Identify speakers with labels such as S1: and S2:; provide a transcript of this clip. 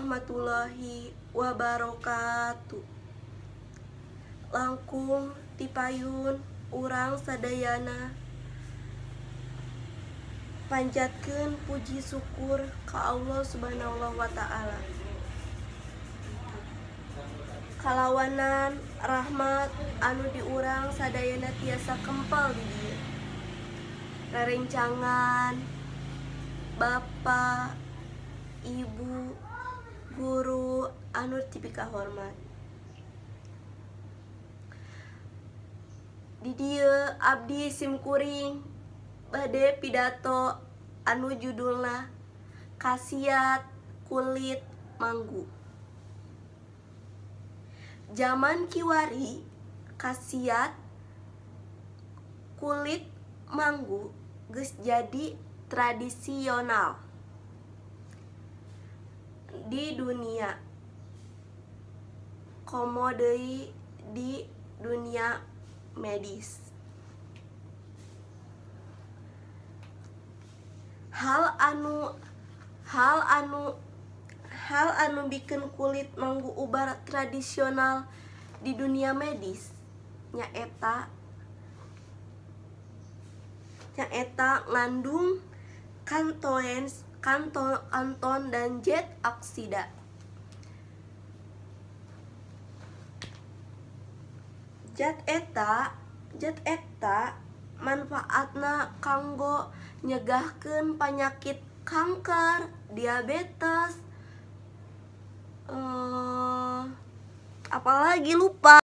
S1: warahmatullahi wabarakatuh. Langkung tipayun urang sadayana panjatkeun puji syukur ka Allah Subhanahu wa ta'ala. Kalawanan rahmat anu diurang sadayana tiasa kempal di dieu. Rerencangan Bapak, Ibu, guru anu tipika hormat. Di dieu abdi simkuring bade pidato anu judulna Khasiat Kulit Manggu. Zaman kiwari khasiat kulit manggu geus jadi tradisional di dunia, komo deui di dunia medis. Hal anu bikin kulit manggu ubar tradisional di dunia medis nyaeta ngandung kanton dan zat oksida. Zat eta manfaatna kanggo nyegahkeun panyakit kanker, diabetes, apalagi lupa.